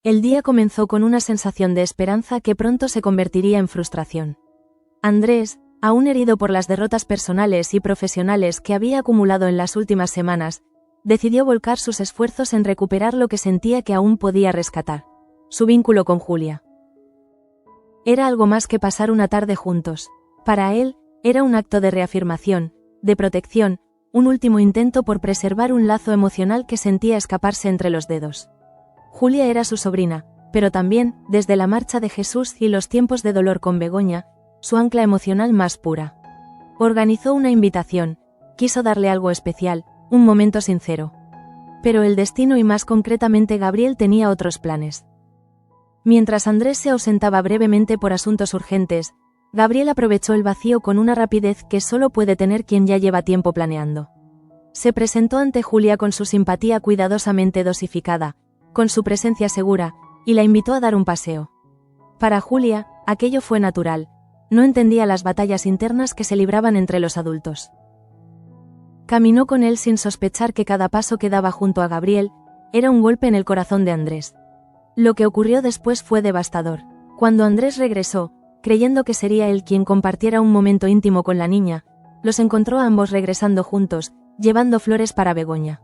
El día comenzó con una sensación de esperanza que pronto se convertiría en frustración. Andrés, aún herido por las derrotas personales y profesionales que había acumulado en las últimas semanas, decidió volcar sus esfuerzos en recuperar lo que sentía que aún podía rescatar: su vínculo con Julia. Era algo más que pasar una tarde juntos. Para él, era un acto de reafirmación, de protección, un último intento por preservar un lazo emocional que sentía escaparse entre los dedos. Julia era su sobrina, pero también, desde la marcha de Jesús y los tiempos de dolor con Begoña, su ancla emocional más pura. Organizó una invitación, quiso darle algo especial, un momento sincero. Pero el destino y más concretamente Gabriel tenía otros planes. Mientras Andrés se ausentaba brevemente por asuntos urgentes, Gabriel aprovechó el vacío con una rapidez que solo puede tener quien ya lleva tiempo planeando. Se presentó ante Julia con su simpatía cuidadosamente dosificada, con su presencia segura, y la invitó a dar un paseo. Para Julia, aquello fue natural, no entendía las batallas internas que se libraban entre los adultos. Caminó con él sin sospechar que cada paso que daba junto a Gabriel era un golpe en el corazón de Andrés. Lo que ocurrió después fue devastador. Cuando Andrés regresó, creyendo que sería él quien compartiera un momento íntimo con la niña, los encontró a ambos regresando juntos, llevando flores para Begoña.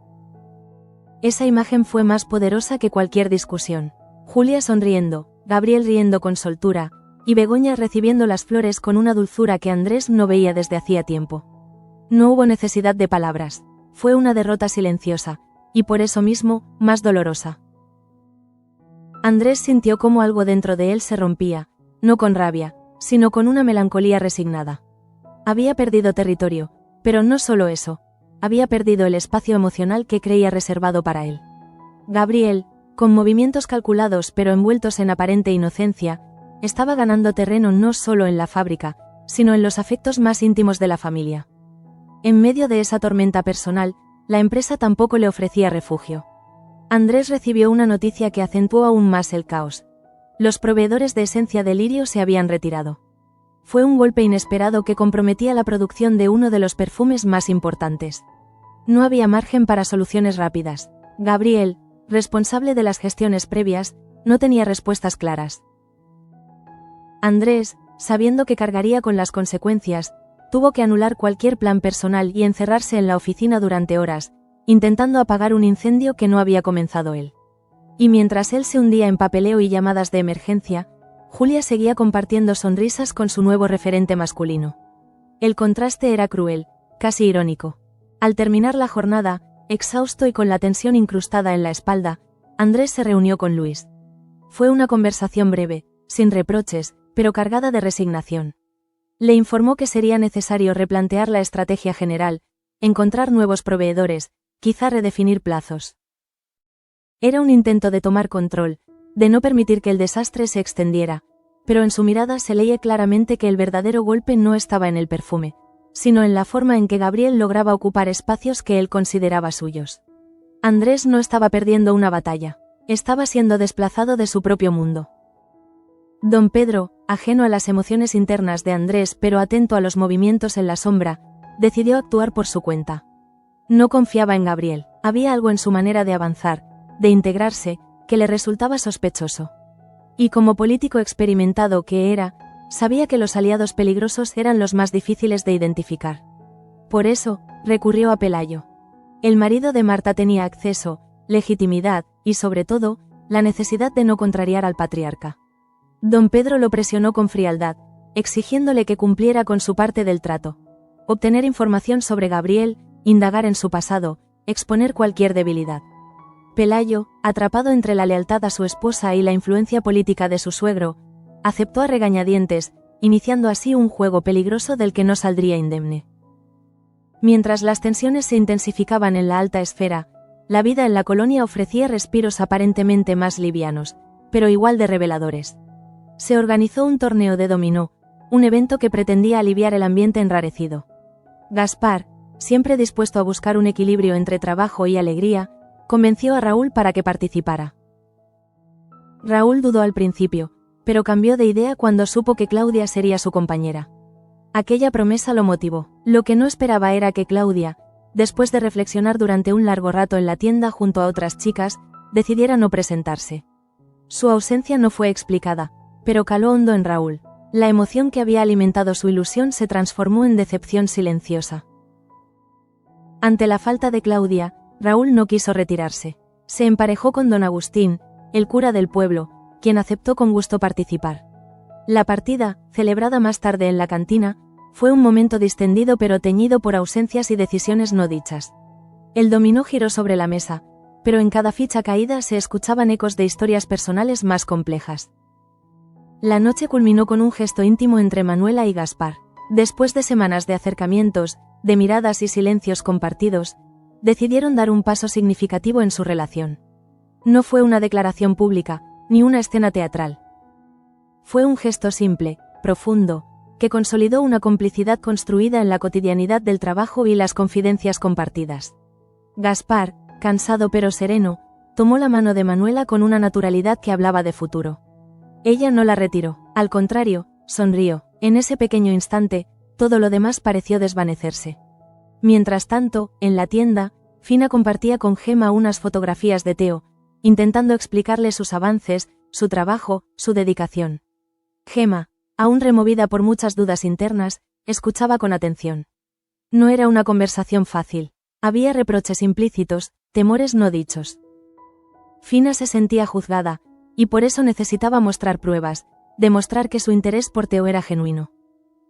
Esa imagen fue más poderosa que cualquier discusión. Julia sonriendo, Gabriel riendo con soltura, y Begoña recibiendo las flores con una dulzura que Andrés no veía desde hacía tiempo. No hubo necesidad de palabras, fue una derrota silenciosa, y por eso mismo, más dolorosa. Andrés sintió cómo algo dentro de él se rompía, no con rabia, sino con una melancolía resignada. Había perdido territorio, pero no solo eso, había perdido el espacio emocional que creía reservado para él. Gabriel, con movimientos calculados pero envueltos en aparente inocencia, estaba ganando terreno no solo en la fábrica, sino en los afectos más íntimos de la familia. En medio de esa tormenta personal, la empresa tampoco le ofrecía refugio. Andrés recibió una noticia que acentuó aún más el caos. Los proveedores de esencia de lirio se habían retirado. Fue un golpe inesperado que comprometía la producción de uno de los perfumes más importantes. No había margen para soluciones rápidas. Gabriel, responsable de las gestiones previas, no tenía respuestas claras. Andrés, sabiendo que cargaría con las consecuencias, tuvo que anular cualquier plan personal y encerrarse en la oficina durante horas, intentando apagar un incendio que no había comenzado él. Y mientras él se hundía en papeleo y llamadas de emergencia, Julia seguía compartiendo sonrisas con su nuevo referente masculino. El contraste era cruel, casi irónico. Al terminar la jornada, exhausto y con la tensión incrustada en la espalda, Andrés se reunió con Luis. Fue una conversación breve, sin reproches, pero cargada de resignación. Le informó que sería necesario replantear la estrategia general, encontrar nuevos proveedores, quizá redefinir plazos. Era un intento de tomar control, de no permitir que el desastre se extendiera, pero en su mirada se leía claramente que el verdadero golpe no estaba en el perfume, sino en la forma en que Gabriel lograba ocupar espacios que él consideraba suyos. Andrés no estaba perdiendo una batalla, estaba siendo desplazado de su propio mundo. Don Pedro, ajeno a las emociones internas de Andrés pero atento a los movimientos en la sombra, decidió actuar por su cuenta. No confiaba en Gabriel, había algo en su manera de avanzar, de integrarse, que le resultaba sospechoso. Y como político experimentado que era, sabía que los aliados peligrosos eran los más difíciles de identificar. Por eso, recurrió a Pelayo. El marido de Marta tenía acceso, legitimidad, y sobre todo, la necesidad de no contrariar al patriarca. Don Pedro lo presionó con frialdad, exigiéndole que cumpliera con su parte del trato. Obtener información sobre Gabriel, indagar en su pasado, exponer cualquier debilidad. Pelayo, atrapado entre la lealtad a su esposa y la influencia política de su suegro, aceptó a regañadientes, iniciando así un juego peligroso del que no saldría indemne. Mientras las tensiones se intensificaban en la alta esfera, la vida en la colonia ofrecía respiros aparentemente más livianos, pero igual de reveladores. Se organizó un torneo de dominó, un evento que pretendía aliviar el ambiente enrarecido. Gaspar, siempre dispuesto a buscar un equilibrio entre trabajo y alegría, convenció a Raúl para que participara. Raúl dudó al principio, pero cambió de idea cuando supo que Claudia sería su compañera. Aquella promesa lo motivó. Lo que no esperaba era que Claudia, después de reflexionar durante un largo rato en la tienda junto a otras chicas, decidiera no presentarse. Su ausencia no fue explicada, pero caló hondo en Raúl. La emoción que había alimentado su ilusión se transformó en decepción silenciosa. Ante la falta de Claudia, Raúl no quiso retirarse. Se emparejó con don Agustín, el cura del pueblo, quien aceptó con gusto participar. La partida, celebrada más tarde en la cantina, fue un momento distendido pero teñido por ausencias y decisiones no dichas. El dominó giró sobre la mesa, pero en cada ficha caída se escuchaban ecos de historias personales más complejas. La noche culminó con un gesto íntimo entre Manuela y Gaspar. Después de semanas de acercamientos, de miradas y silencios compartidos, decidieron dar un paso significativo en su relación. No fue una declaración pública, ni una escena teatral. Fue un gesto simple, profundo, que consolidó una complicidad construida en la cotidianidad del trabajo y las confidencias compartidas. Gaspar, cansado pero sereno, tomó la mano de Manuela con una naturalidad que hablaba de futuro. Ella no la retiró, al contrario, sonrió. En ese pequeño instante, todo lo demás pareció desvanecerse. Mientras tanto, en la tienda, Fina compartía con Gemma unas fotografías de Teo, intentando explicarle sus avances, su trabajo, su dedicación. Gemma, aún removida por muchas dudas internas, escuchaba con atención. No era una conversación fácil. Había reproches implícitos, temores no dichos. Fina se sentía juzgada, y por eso necesitaba mostrar pruebas, demostrar que su interés por Teo era genuino.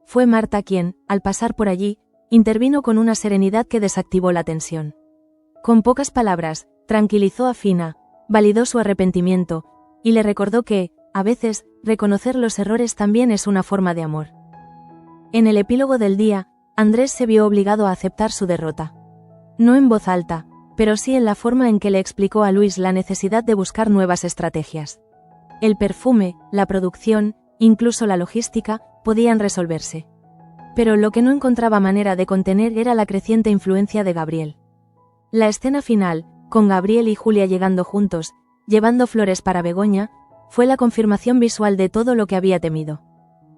Fue Marta quien, al pasar por allí, intervino con una serenidad que desactivó la tensión. Con pocas palabras, tranquilizó a Fina, validó su arrepentimiento, y le recordó que, a veces, reconocer los errores también es una forma de amor. En el epílogo del día, Andrés se vio obligado a aceptar su derrota. No en voz alta, pero sí en la forma en que le explicó a Luis la necesidad de buscar nuevas estrategias. El perfume, la producción, incluso la logística, podían resolverse. Pero lo que no encontraba manera de contener era la creciente influencia de Gabriel. La escena final, con Gabriel y Julia llegando juntos, llevando flores para Begoña, fue la confirmación visual de todo lo que había temido.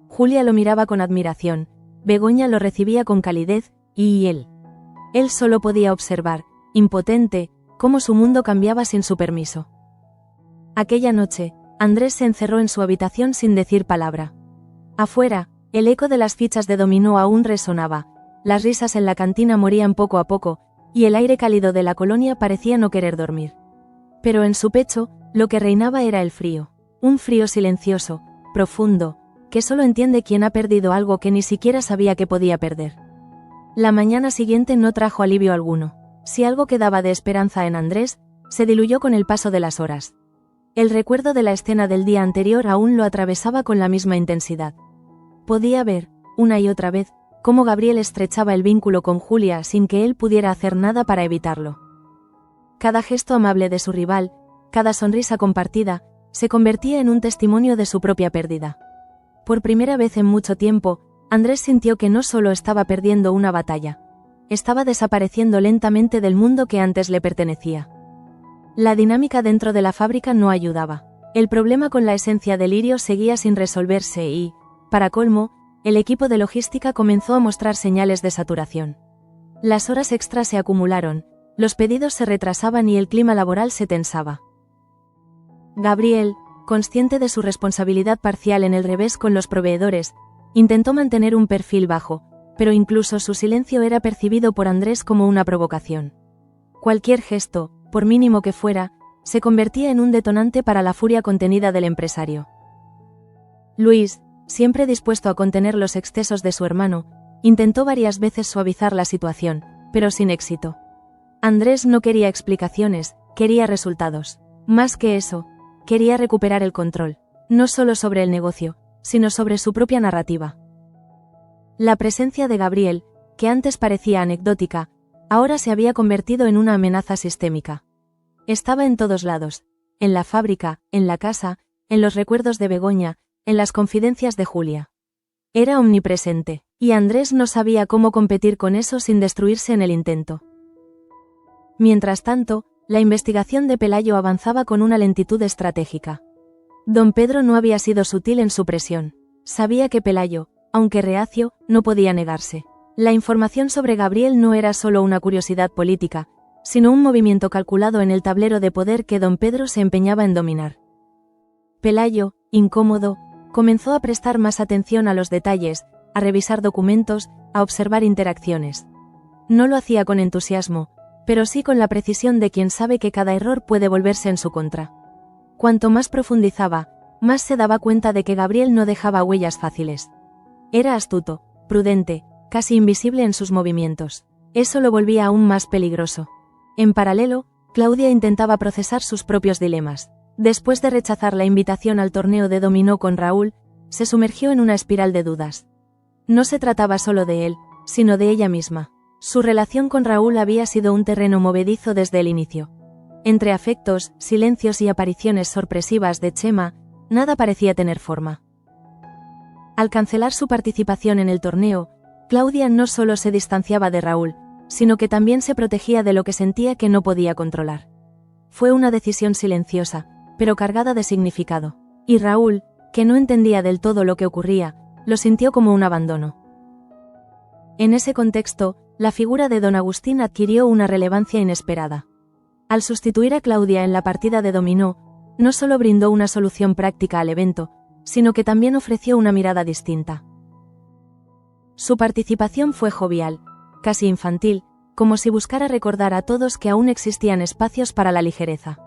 Julia lo miraba con admiración, Begoña lo recibía con calidez, y él. Él solo podía observar, impotente, cómo su mundo cambiaba sin su permiso. Aquella noche, Andrés se encerró en su habitación sin decir palabra. Afuera, el eco de las fichas de dominó aún resonaba, las risas en la cantina morían poco a poco, y el aire cálido de la colonia parecía no querer dormir. Pero en su pecho, lo que reinaba era el frío, un frío silencioso, profundo, que solo entiende quien ha perdido algo que ni siquiera sabía que podía perder. La mañana siguiente no trajo alivio alguno. Si algo quedaba de esperanza en Andrés, se diluyó con el paso de las horas. El recuerdo de la escena del día anterior aún lo atravesaba con la misma intensidad. Podía ver, una y otra vez, cómo Gabriel estrechaba el vínculo con Julia sin que él pudiera hacer nada para evitarlo. Cada gesto amable de su rival, cada sonrisa compartida, se convertía en un testimonio de su propia pérdida. Por primera vez en mucho tiempo, Andrés sintió que no solo estaba perdiendo una batalla, estaba desapareciendo lentamente del mundo que antes le pertenecía. La dinámica dentro de la fábrica no ayudaba. El problema con la esencia de lirio seguía sin resolverse y, para colmo, el equipo de logística comenzó a mostrar señales de saturación. Las horas extras se acumularon, los pedidos se retrasaban y el clima laboral se tensaba. Gabriel, consciente de su responsabilidad parcial en el revés con los proveedores, intentó mantener un perfil bajo, pero incluso su silencio era percibido por Andrés como una provocación. Cualquier gesto, por mínimo que fuera, se convertía en un detonante para la furia contenida del empresario. Luis, siempre dispuesto a contener los excesos de su hermano, intentó varias veces suavizar la situación, pero sin éxito. Andrés no quería explicaciones, quería resultados. Más que eso, quería recuperar el control, no solo sobre el negocio, sino sobre su propia narrativa. La presencia de Gabriel, que antes parecía anecdótica, ahora se había convertido en una amenaza sistémica. Estaba en todos lados, en la fábrica, en la casa, en los recuerdos de Begoña, en las confidencias de Julia. Era omnipresente, y Andrés no sabía cómo competir con eso sin destruirse en el intento. Mientras tanto, la investigación de Pelayo avanzaba con una lentitud estratégica. Don Pedro no había sido sutil en su presión. Sabía que Pelayo, aunque reacio, no podía negarse. La información sobre Gabriel no era solo una curiosidad política, sino un movimiento calculado en el tablero de poder que don Pedro se empeñaba en dominar. Pelayo, incómodo, comenzó a prestar más atención a los detalles, a revisar documentos, a observar interacciones. No lo hacía con entusiasmo, pero sí con la precisión de quien sabe que cada error puede volverse en su contra. Cuanto más profundizaba, más se daba cuenta de que Gabriel no dejaba huellas fáciles. Era astuto, prudente, casi invisible en sus movimientos. Eso lo volvía aún más peligroso. En paralelo, Claudia intentaba procesar sus propios dilemas. Después de rechazar la invitación al torneo de dominó con Raúl, se sumergió en una espiral de dudas. No se trataba solo de él, sino de ella misma. Su relación con Raúl había sido un terreno movedizo desde el inicio. Entre afectos, silencios y apariciones sorpresivas de Chema, nada parecía tener forma. Al cancelar su participación en el torneo, Claudia no solo se distanciaba de Raúl, sino que también se protegía de lo que sentía que no podía controlar. Fue una decisión silenciosa, pero cargada de significado. Y Raúl, que no entendía del todo lo que ocurría, lo sintió como un abandono. En ese contexto, la figura de don Agustín adquirió una relevancia inesperada. Al sustituir a Claudia en la partida de dominó, no solo brindó una solución práctica al evento, sino que también ofreció una mirada distinta. Su participación fue jovial, casi infantil, como si buscara recordar a todos que aún existían espacios para la ligereza.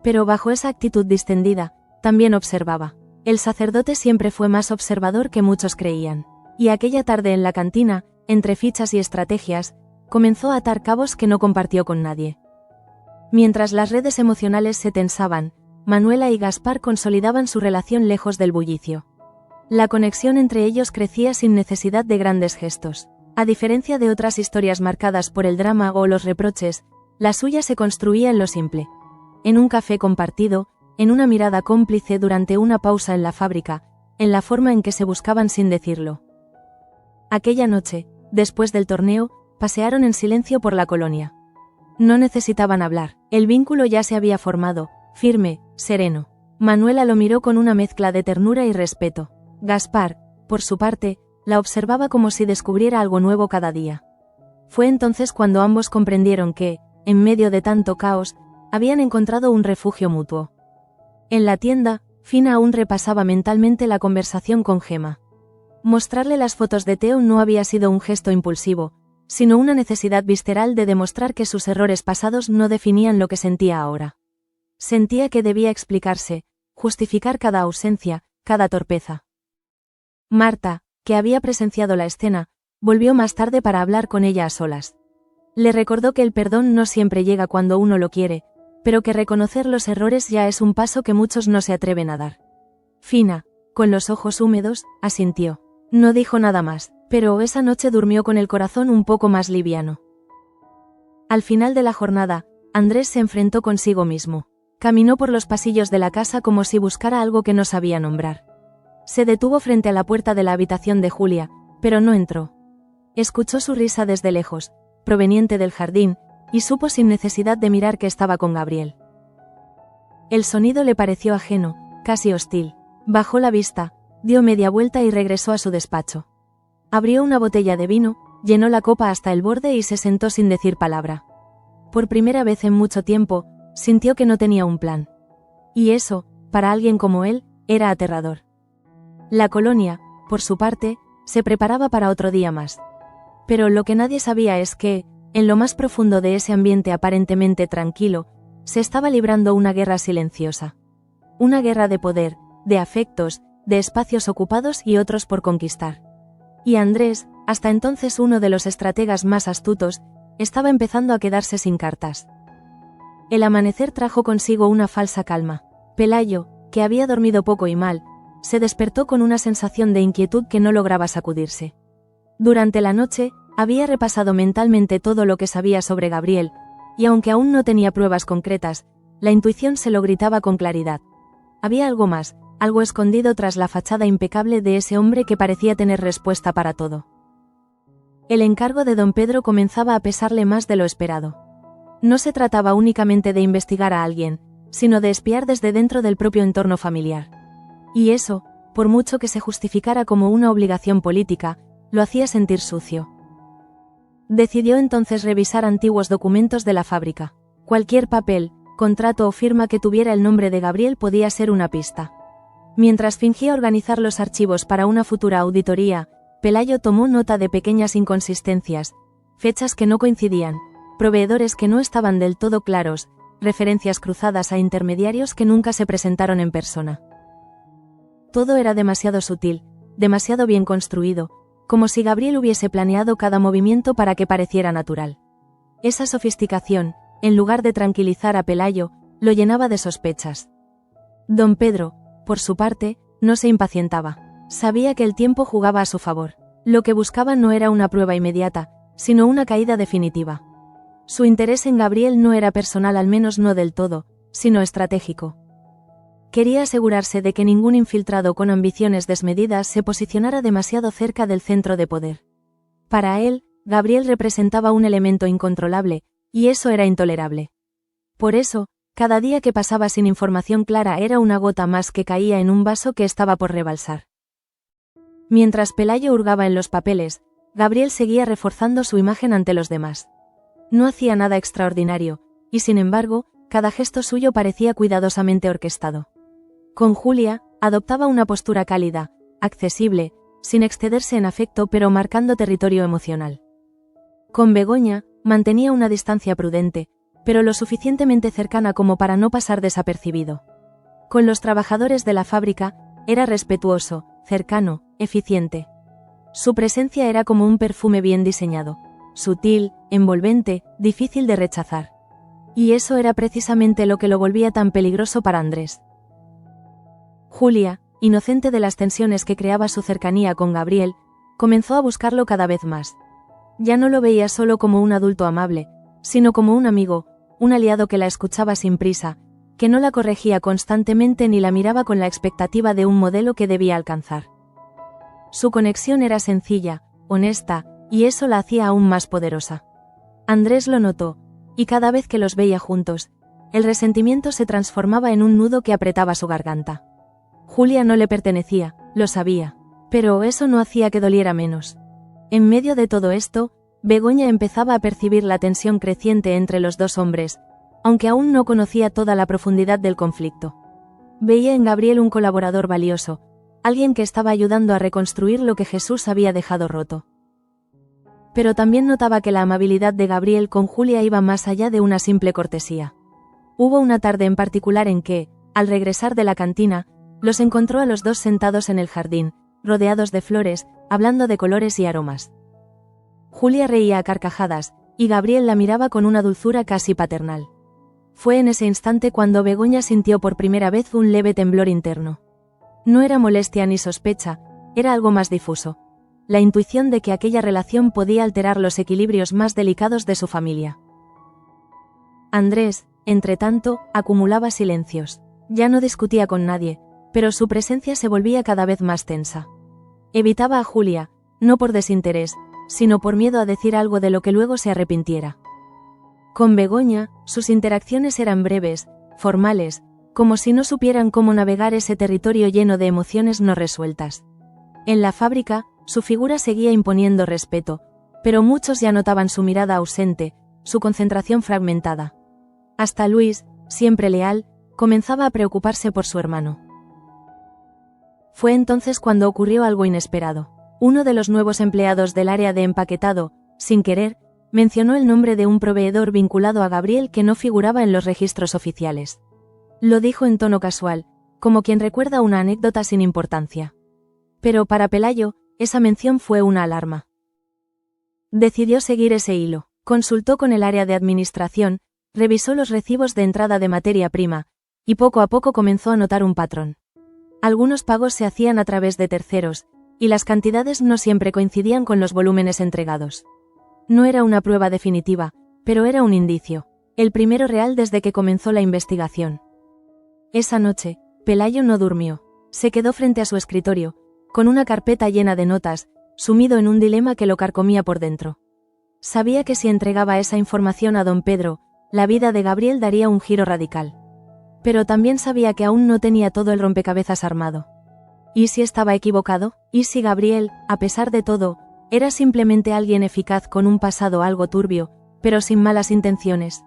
Pero bajo esa actitud distendida, también observaba. El sacerdote siempre fue más observador que muchos creían. Y aquella tarde en la cantina, entre fichas y estrategias, comenzó a atar cabos que no compartió con nadie. Mientras las redes emocionales se tensaban, Manuela y Gaspar consolidaban su relación lejos del bullicio. La conexión entre ellos crecía sin necesidad de grandes gestos. A diferencia de otras historias marcadas por el drama o los reproches, la suya se construía en lo simple. En un café compartido, en una mirada cómplice durante una pausa en la fábrica, en la forma en que se buscaban sin decirlo. Aquella noche, después del torneo, pasearon en silencio por la colonia. No necesitaban hablar, el vínculo ya se había formado, firme, sereno. Manuela lo miró con una mezcla de ternura y respeto. Gaspar, por su parte, la observaba como si descubriera algo nuevo cada día. Fue entonces cuando ambos comprendieron que, en medio de tanto caos, habían encontrado un refugio mutuo. En la tienda, Fina aún repasaba mentalmente la conversación con Gemma. Mostrarle las fotos de Teo no había sido un gesto impulsivo, sino una necesidad visceral de demostrar que sus errores pasados no definían lo que sentía ahora. Sentía que debía explicarse, justificar cada ausencia, cada torpeza. Marta, que había presenciado la escena, volvió más tarde para hablar con ella a solas. Le recordó que el perdón no siempre llega cuando uno lo quiere, pero que reconocer los errores ya es un paso que muchos no se atreven a dar. Fina, con los ojos húmedos, asintió. No dijo nada más, pero esa noche durmió con el corazón un poco más liviano. Al final de la jornada, Andrés se enfrentó consigo mismo. Caminó por los pasillos de la casa como si buscara algo que no sabía nombrar. Se detuvo frente a la puerta de la habitación de Julia, pero no entró. Escuchó su risa desde lejos, proveniente del jardín, y supo sin necesidad de mirar que estaba con Gabriel. El sonido le pareció ajeno, casi hostil. Bajó la vista, dio media vuelta y regresó a su despacho. Abrió una botella de vino, llenó la copa hasta el borde y se sentó sin decir palabra. Por primera vez en mucho tiempo, sintió que no tenía un plan. Y eso, para alguien como él, era aterrador. La colonia, por su parte, se preparaba para otro día más. Pero lo que nadie sabía es que, en lo más profundo de ese ambiente aparentemente tranquilo, se estaba librando una guerra silenciosa. Una guerra de poder, de afectos, de espacios ocupados y otros por conquistar. Y Andrés, hasta entonces uno de los estrategas más astutos, estaba empezando a quedarse sin cartas. El amanecer trajo consigo una falsa calma. Pelayo, que había dormido poco y mal, se despertó con una sensación de inquietud que no lograba sacudirse. Durante la noche, había repasado mentalmente todo lo que sabía sobre Gabriel, y aunque aún no tenía pruebas concretas, la intuición se lo gritaba con claridad. Había algo más, algo escondido tras la fachada impecable de ese hombre que parecía tener respuesta para todo. El encargo de don Pedro comenzaba a pesarle más de lo esperado. No se trataba únicamente de investigar a alguien, sino de espiar desde dentro del propio entorno familiar. Y eso, por mucho que se justificara como una obligación política, lo hacía sentir sucio. Decidió entonces revisar antiguos documentos de la fábrica. Cualquier papel, contrato o firma que tuviera el nombre de Gabriel podía ser una pista. Mientras fingía organizar los archivos para una futura auditoría, Pelayo tomó nota de pequeñas inconsistencias, fechas que no coincidían, proveedores que no estaban del todo claros, referencias cruzadas a intermediarios que nunca se presentaron en persona. Todo era demasiado sutil, demasiado bien construido, como si Gabriel hubiese planeado cada movimiento para que pareciera natural. Esa sofisticación, en lugar de tranquilizar a Pelayo, lo llenaba de sospechas. Don Pedro, por su parte, no se impacientaba. Sabía que el tiempo jugaba a su favor. Lo que buscaba no era una prueba inmediata, sino una caída definitiva. Su interés en Gabriel no era personal, al menos no del todo, sino estratégico. Quería asegurarse de que ningún infiltrado con ambiciones desmedidas se posicionara demasiado cerca del centro de poder. Para él, Gabriel representaba un elemento incontrolable, y eso era intolerable. Por eso, cada día que pasaba sin información clara era una gota más que caía en un vaso que estaba por rebalsar. Mientras Pelayo hurgaba en los papeles, Gabriel seguía reforzando su imagen ante los demás. No hacía nada extraordinario, y sin embargo, cada gesto suyo parecía cuidadosamente orquestado. Con Julia, adoptaba una postura cálida, accesible, sin excederse en afecto pero marcando territorio emocional. Con Begoña, mantenía una distancia prudente, pero lo suficientemente cercana como para no pasar desapercibido. Con los trabajadores de la fábrica, era respetuoso, cercano, eficiente. Su presencia era como un perfume bien diseñado, sutil, envolvente, difícil de rechazar. Y eso era precisamente lo que lo volvía tan peligroso para Andrés. Julia, inocente de las tensiones que creaba su cercanía con Gabriel, comenzó a buscarlo cada vez más. Ya no lo veía solo como un adulto amable, sino como un amigo, un aliado que la escuchaba sin prisa, que no la corregía constantemente ni la miraba con la expectativa de un modelo que debía alcanzar. Su conexión era sencilla, honesta, y eso la hacía aún más poderosa. Andrés lo notó, y cada vez que los veía juntos, el resentimiento se transformaba en un nudo que apretaba su garganta. Julia no le pertenecía, lo sabía, pero eso no hacía que doliera menos. En medio de todo esto, Begoña empezaba a percibir la tensión creciente entre los dos hombres, aunque aún no conocía toda la profundidad del conflicto. Veía en Gabriel un colaborador valioso, alguien que estaba ayudando a reconstruir lo que Jesús había dejado roto. Pero también notaba que la amabilidad de Gabriel con Julia iba más allá de una simple cortesía. Hubo una tarde en particular en que, al regresar de la cantina, los encontró a los dos sentados en el jardín, rodeados de flores, hablando de colores y aromas. Julia reía a carcajadas, y Gabriel la miraba con una dulzura casi paternal. Fue en ese instante cuando Begoña sintió por primera vez un leve temblor interno. No era molestia ni sospecha, era algo más difuso. La intuición de que aquella relación podía alterar los equilibrios más delicados de su familia. Andrés, entretanto, acumulaba silencios. Ya no discutía con nadie, pero su presencia se volvía cada vez más tensa. Evitaba a Julia, no por desinterés, sino por miedo a decir algo de lo que luego se arrepintiera. Con Begoña, sus interacciones eran breves, formales, como si no supieran cómo navegar ese territorio lleno de emociones no resueltas. En la fábrica, su figura seguía imponiendo respeto, pero muchos ya notaban su mirada ausente, su concentración fragmentada. Hasta Luis, siempre leal, comenzaba a preocuparse por su hermano. Fue entonces cuando ocurrió algo inesperado. Uno de los nuevos empleados del área de empaquetado, sin querer, mencionó el nombre de un proveedor vinculado a Gabriel que no figuraba en los registros oficiales. Lo dijo en tono casual, como quien recuerda una anécdota sin importancia. Pero para Pelayo, esa mención fue una alarma. Decidió seguir ese hilo, consultó con el área de administración, revisó los recibos de entrada de materia prima, y poco a poco comenzó a notar un patrón. Algunos pagos se hacían a través de terceros, y las cantidades no siempre coincidían con los volúmenes entregados. No era una prueba definitiva, pero era un indicio, el primero real desde que comenzó la investigación. Esa noche, Pelayo no durmió, se quedó frente a su escritorio, con una carpeta llena de notas, sumido en un dilema que lo carcomía por dentro. Sabía que si entregaba esa información a don Pedro, la vida de Gabriel daría un giro radical. Pero también sabía que aún no tenía todo el rompecabezas armado. ¿Y si estaba equivocado? ¿Y si Gabriel, a pesar de todo, era simplemente alguien eficaz con un pasado algo turbio, pero sin malas intenciones?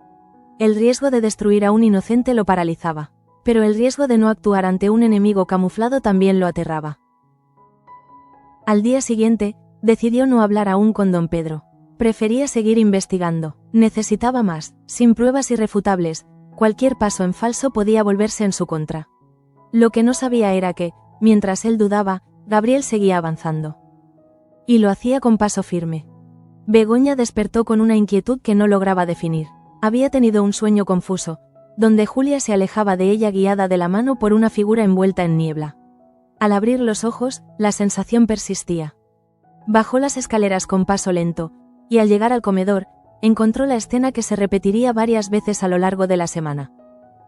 El riesgo de destruir a un inocente lo paralizaba. pero el riesgo de no actuar ante un enemigo camuflado también lo aterraba. Al día siguiente, decidió no hablar aún con don Pedro. Prefería seguir investigando. Necesitaba más. Sin pruebas irrefutables, cualquier paso en falso podía volverse en su contra. Lo que no sabía era que, mientras él dudaba, Gabriel seguía avanzando. Y lo hacía con paso firme. Begoña despertó con una inquietud que no lograba definir. Había tenido un sueño confuso, donde Julia se alejaba de ella guiada de la mano por una figura envuelta en niebla. Al abrir los ojos, la sensación persistía. Bajó las escaleras con paso lento, y al llegar al comedor, encontró la escena que se repetiría varias veces a lo largo de la semana.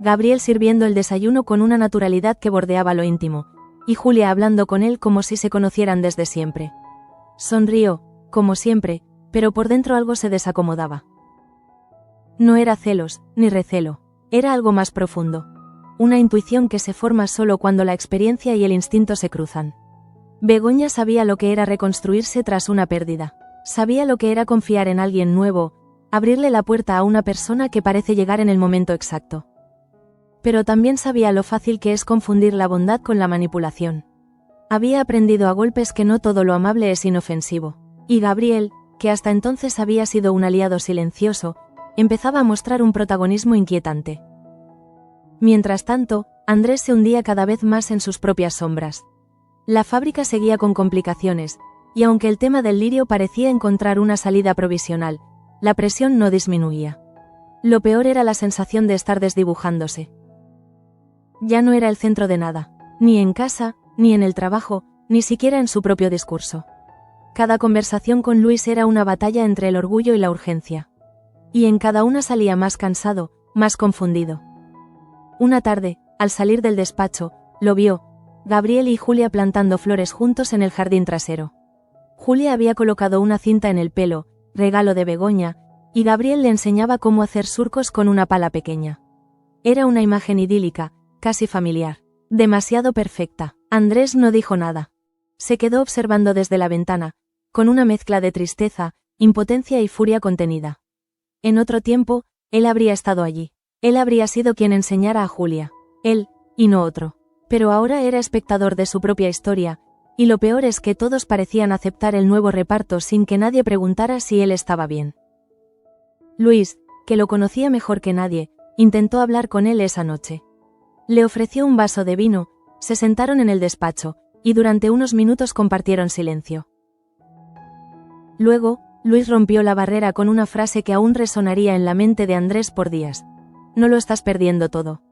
Gabriel sirviendo el desayuno con una naturalidad que bordeaba lo íntimo, y Julia hablando con él como si se conocieran desde siempre. Sonrió, como siempre, pero por dentro algo se desacomodaba. No era celos, ni recelo, era algo más profundo. Una intuición que se forma solo cuando la experiencia y el instinto se cruzan. Begoña sabía lo que era reconstruirse tras una pérdida. Sabía lo que era confiar en alguien nuevo, abrirle la puerta a una persona que parece llegar en el momento exacto. Pero también sabía lo fácil que es confundir la bondad con la manipulación. Había aprendido a golpes que no todo lo amable es inofensivo. Y Gabriel, que hasta entonces había sido un aliado silencioso, empezaba a mostrar un protagonismo inquietante. Mientras tanto, Andrés se hundía cada vez más en sus propias sombras. La fábrica seguía con complicaciones, y aunque el tema del lirio parecía encontrar una salida provisional, la presión no disminuía. Lo peor era la sensación de estar desdibujándose. Ya no era el centro de nada, ni en casa, ni en el trabajo, ni siquiera en su propio discurso. Cada conversación con Luis era una batalla entre el orgullo y la urgencia. Y en cada una salía más cansado, más confundido. Una tarde, al salir del despacho, lo vio, Gabriel y Julia plantando flores juntos en el jardín trasero. Julia había colocado una cinta en el pelo, regalo de Begoña, y Gabriel le enseñaba cómo hacer surcos con una pala pequeña. Era una imagen idílica, casi familiar. Demasiado perfecta. Andrés no dijo nada. Se quedó observando desde la ventana, con una mezcla de tristeza, impotencia y furia contenida. En otro tiempo, él habría estado allí. Él habría sido quien enseñara a Julia. Él, y no otro. Pero ahora era espectador de su propia historia, y lo peor es que todos parecían aceptar el nuevo reparto sin que nadie preguntara si él estaba bien. Luis, que lo conocía mejor que nadie, intentó hablar con él esa noche. Le ofreció un vaso de vino, se sentaron en el despacho, y durante unos minutos compartieron silencio. Luego, Luis rompió la barrera con una frase que aún resonaría en la mente de Andrés por días. No lo estás perdiendo todo.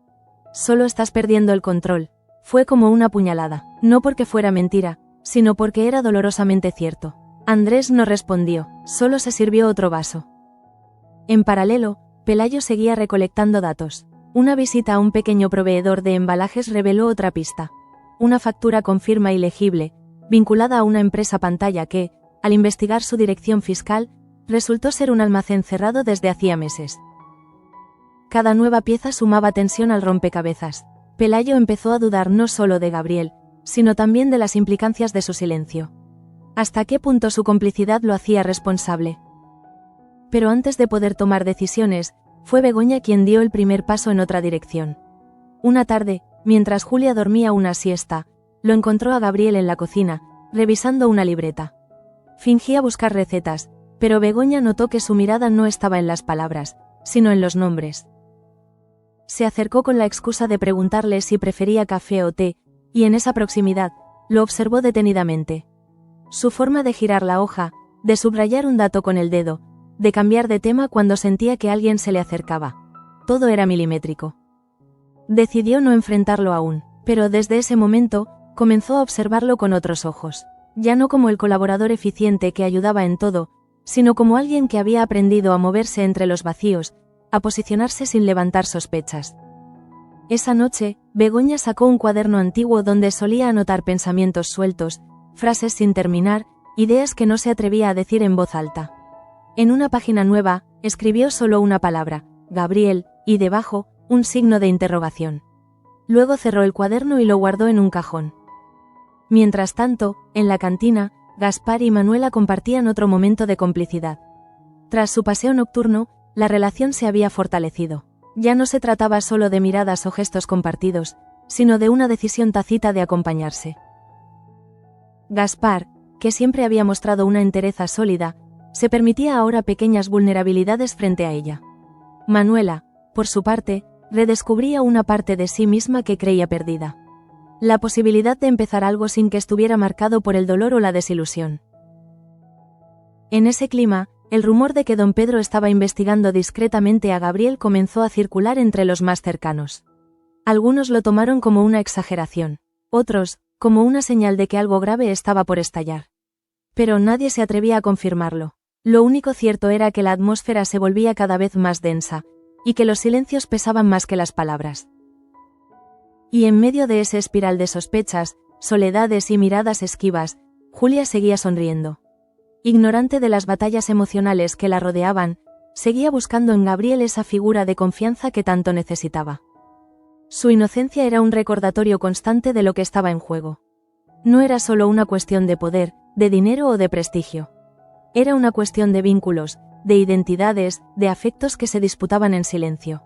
Solo estás perdiendo el control. Fue como una puñalada, no porque fuera mentira, sino porque era dolorosamente cierto. Andrés no respondió, solo se sirvió otro vaso. En paralelo, Pelayo seguía recolectando datos. Una visita a un pequeño proveedor de embalajes reveló otra pista. Una factura con firma ilegible, vinculada a una empresa pantalla que, al investigar su dirección fiscal, resultó ser un almacén cerrado desde hacía meses. Cada nueva pieza sumaba tensión al rompecabezas. Pelayo empezó a dudar no solo de Gabriel, sino también de las implicancias de su silencio. ¿Hasta qué punto su complicidad lo hacía responsable? Pero antes de poder tomar decisiones, fue Begoña quien dio el primer paso en otra dirección. Una tarde, mientras Julia dormía una siesta, lo encontró a Gabriel en la cocina, revisando una libreta. Fingía buscar recetas, pero Begoña notó que su mirada no estaba en las palabras, sino en los nombres. Se acercó con la excusa de preguntarle si prefería café o té, y en esa proximidad, lo observó detenidamente. Su forma de girar la hoja, de subrayar un dato con el dedo, de cambiar de tema cuando sentía que alguien se le acercaba. Todo era milimétrico. Decidió no enfrentarlo aún, pero desde ese momento, comenzó a observarlo con otros ojos. Ya no como el colaborador eficiente que ayudaba en todo, sino como alguien que había aprendido a moverse entre los vacíos, a posicionarse sin levantar sospechas. Esa noche, Begoña sacó un cuaderno antiguo donde solía anotar pensamientos sueltos, frases sin terminar, ideas que no se atrevía a decir en voz alta. En una página nueva, escribió solo una palabra, Gabriel, y debajo, un signo de interrogación. Luego cerró el cuaderno y lo guardó en un cajón. Mientras tanto, en la cantina, Gaspar y Manuela compartían otro momento de complicidad. Tras su paseo nocturno, la relación se había fortalecido. Ya no se trataba solo de miradas o gestos compartidos, sino de una decisión tácita de acompañarse. Gaspar, que siempre había mostrado una entereza sólida, se permitía ahora pequeñas vulnerabilidades frente a ella. Manuela, por su parte, redescubría una parte de sí misma que creía perdida. La posibilidad de empezar algo sin que estuviera marcado por el dolor o la desilusión. En ese clima, el rumor de que don Pedro estaba investigando discretamente a Gabriel comenzó a circular entre los más cercanos. Algunos lo tomaron como una exageración, otros, como una señal de que algo grave estaba por estallar. Pero nadie se atrevía a confirmarlo. Lo único cierto era que la atmósfera se volvía cada vez más densa, y que los silencios pesaban más que las palabras. Y en medio de ese espiral de sospechas, soledades y miradas esquivas, Julia seguía sonriendo. Ignorante de las batallas emocionales que la rodeaban, seguía buscando en Gabriel esa figura de confianza que tanto necesitaba. Su inocencia era un recordatorio constante de lo que estaba en juego. No era solo una cuestión de poder, de dinero o de prestigio. Era una cuestión de vínculos, de identidades, de afectos que se disputaban en silencio.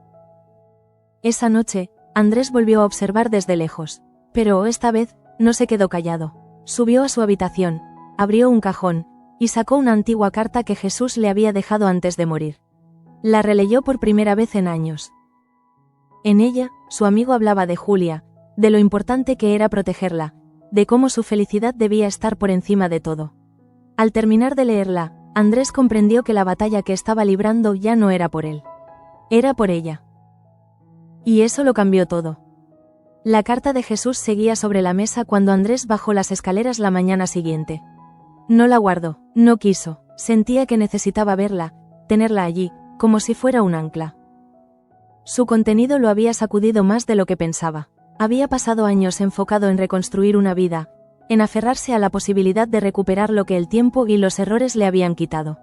Esa noche, Andrés volvió a observar desde lejos, pero esta vez, no se quedó callado. Subió a su habitación, abrió un cajón, y sacó una antigua carta que Jesús le había dejado antes de morir. La releyó por primera vez en años. En ella, su amigo hablaba de Julia, de lo importante que era protegerla, de cómo su felicidad debía estar por encima de todo. Al terminar de leerla, Andrés comprendió que la batalla que estaba librando ya no era por él. Era por ella. Y eso lo cambió todo. La carta de Jesús seguía sobre la mesa cuando Andrés bajó las escaleras la mañana siguiente. No la guardó, no quiso, sentía que necesitaba verla, tenerla allí, como si fuera un ancla. Su contenido lo había sacudido más de lo que pensaba. Había pasado años enfocado en reconstruir una vida, en aferrarse a la posibilidad de recuperar lo que el tiempo y los errores le habían quitado.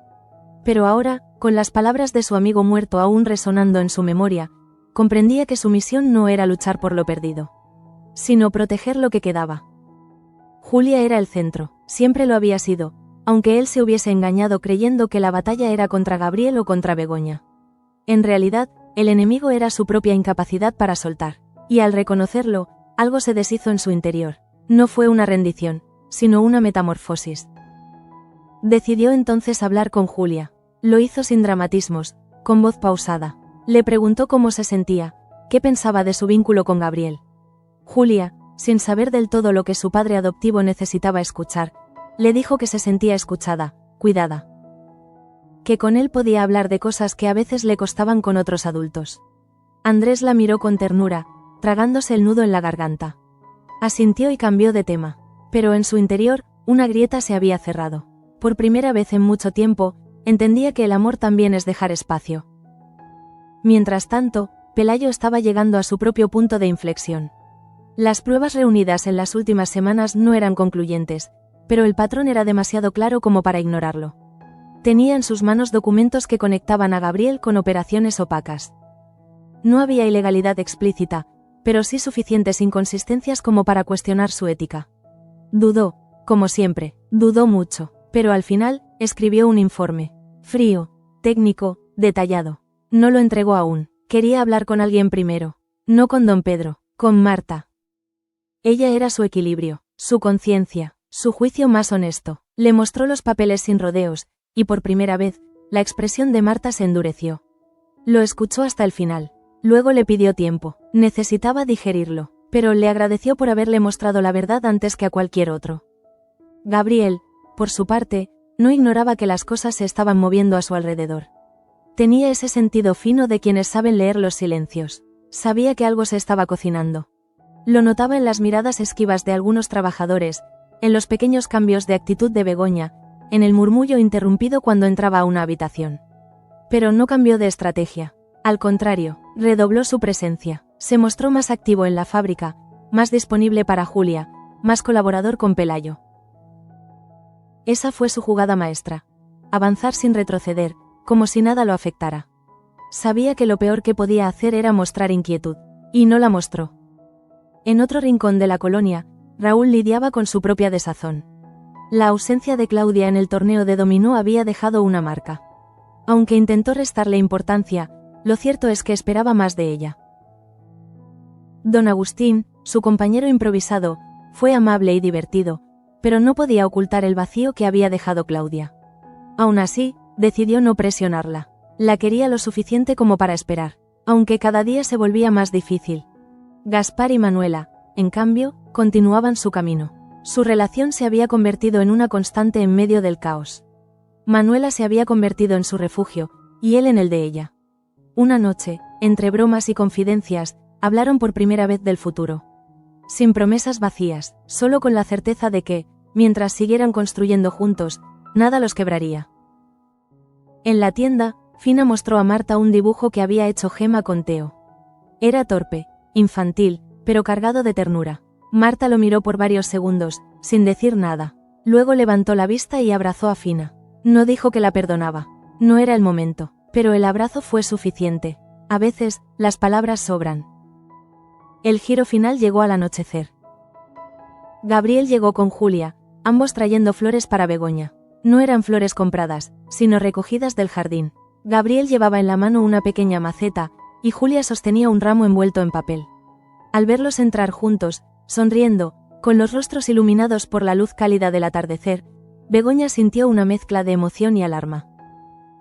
Pero ahora, con las palabras de su amigo muerto aún resonando en su memoria, comprendía que su misión no era luchar por lo perdido, sino proteger lo que quedaba. Julia era el centro, siempre lo había sido, aunque él se hubiese engañado creyendo que la batalla era contra Gabriel o contra Begoña. En realidad, el enemigo era su propia incapacidad para soltar, y al reconocerlo, algo se deshizo en su interior. No fue una rendición, sino una metamorfosis. Decidió entonces hablar con Julia. Lo hizo sin dramatismos, con voz pausada. Le preguntó cómo se sentía, qué pensaba de su vínculo con Gabriel. Julia, sin saber del todo lo que su padre adoptivo necesitaba escuchar, le dijo que se sentía escuchada, cuidada. Que con él podía hablar de cosas que a veces le costaban con otros adultos. Andrés la miró con ternura, tragándose el nudo en la garganta. Asintió y cambió de tema. Pero en su interior, una grieta se había cerrado. Por primera vez en mucho tiempo, entendía que el amor también es dejar espacio. Mientras tanto, Pelayo estaba llegando a su propio punto de inflexión. Las pruebas reunidas en las últimas semanas no eran concluyentes, pero el patrón era demasiado claro como para ignorarlo. Tenía en sus manos documentos que conectaban a Gabriel con operaciones opacas. No había ilegalidad explícita, pero sí suficientes inconsistencias como para cuestionar su ética. Dudó, como siempre, dudó mucho, pero al final, escribió un informe. Frío, técnico, detallado. No lo entregó aún, quería hablar con alguien primero. No con don Pedro, con Marta. Ella era su equilibrio, su conciencia, su juicio más honesto. Le mostró los papeles sin rodeos, y por primera vez, la expresión de Marta se endureció. Lo escuchó hasta el final. Luego le pidió tiempo, necesitaba digerirlo, pero le agradeció por haberle mostrado la verdad antes que a cualquier otro. Gabriel, por su parte, no ignoraba que las cosas se estaban moviendo a su alrededor. Tenía ese sentido fino de quienes saben leer los silencios. Sabía que algo se estaba cocinando. Lo notaba en las miradas esquivas de algunos trabajadores, en los pequeños cambios de actitud de Begoña, en el murmullo interrumpido cuando entraba a una habitación. Pero no cambió de estrategia. Al contrario, redobló su presencia. Se mostró más activo en la fábrica, más disponible para Julia, más colaborador con Pelayo. Esa fue su jugada maestra. Avanzar sin retroceder, como si nada lo afectara. Sabía que lo peor que podía hacer era mostrar inquietud, y no la mostró. En otro rincón de la colonia, Raúl lidiaba con su propia desazón. La ausencia de Claudia en el torneo de dominó había dejado una marca. Aunque intentó restarle importancia, lo cierto es que esperaba más de ella. Don Agustín, su compañero improvisado, fue amable y divertido, pero no podía ocultar el vacío que había dejado Claudia. Aún así, decidió no presionarla. La quería lo suficiente como para esperar, aunque cada día se volvía más difícil. Gaspar y Manuela, en cambio, continuaban su camino. Su relación se había convertido en una constante en medio del caos. Manuela se había convertido en su refugio, y él en el de ella. Una noche, entre bromas y confidencias, hablaron por primera vez del futuro. Sin promesas vacías, solo con la certeza de que, mientras siguieran construyendo juntos, nada los quebraría. En la tienda, Fina mostró a Marta un dibujo que había hecho Gemma con Teo. Era torpe, infantil, pero cargado de ternura. Marta lo miró por varios segundos, sin decir nada. Luego levantó la vista y abrazó a Fina. No dijo que la perdonaba. No era el momento, pero el abrazo fue suficiente. A veces, las palabras sobran. El giro final llegó al anochecer. Gabriel llegó con Julia, ambos trayendo flores para Begoña. No eran flores compradas, sino recogidas del jardín. Gabriel llevaba en la mano una pequeña maceta, y Julia sostenía un ramo envuelto en papel. Al verlos entrar juntos, sonriendo, con los rostros iluminados por la luz cálida del atardecer, Begoña sintió una mezcla de emoción y alarma.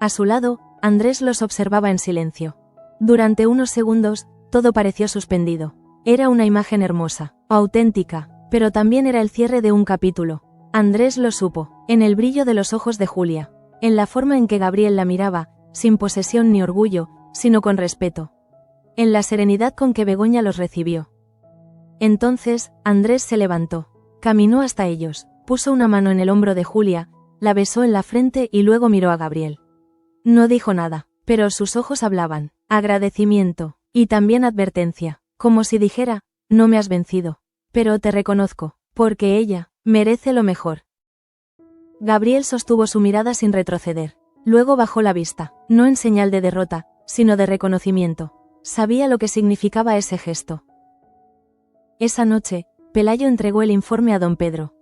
A su lado, Andrés los observaba en silencio. Durante unos segundos, todo pareció suspendido. Era una imagen hermosa, auténtica, pero también era el cierre de un capítulo. Andrés lo supo, en el brillo de los ojos de Julia, en la forma en que Gabriel la miraba, sin posesión ni orgullo, sino con respeto. En la serenidad con que Begoña los recibió. Entonces, Andrés se levantó, caminó hasta ellos, puso una mano en el hombro de Julia, la besó en la frente y luego miró a Gabriel. No dijo nada, pero sus ojos hablaban, agradecimiento, y también advertencia, como si dijera, no me has vencido, pero te reconozco, porque ella merece lo mejor. Gabriel sostuvo su mirada sin retroceder, luego bajó la vista, no en señal de derrota, sino de reconocimiento. Sabía lo que significaba ese gesto. Esa noche, Pelayo entregó el informe a don Pedro.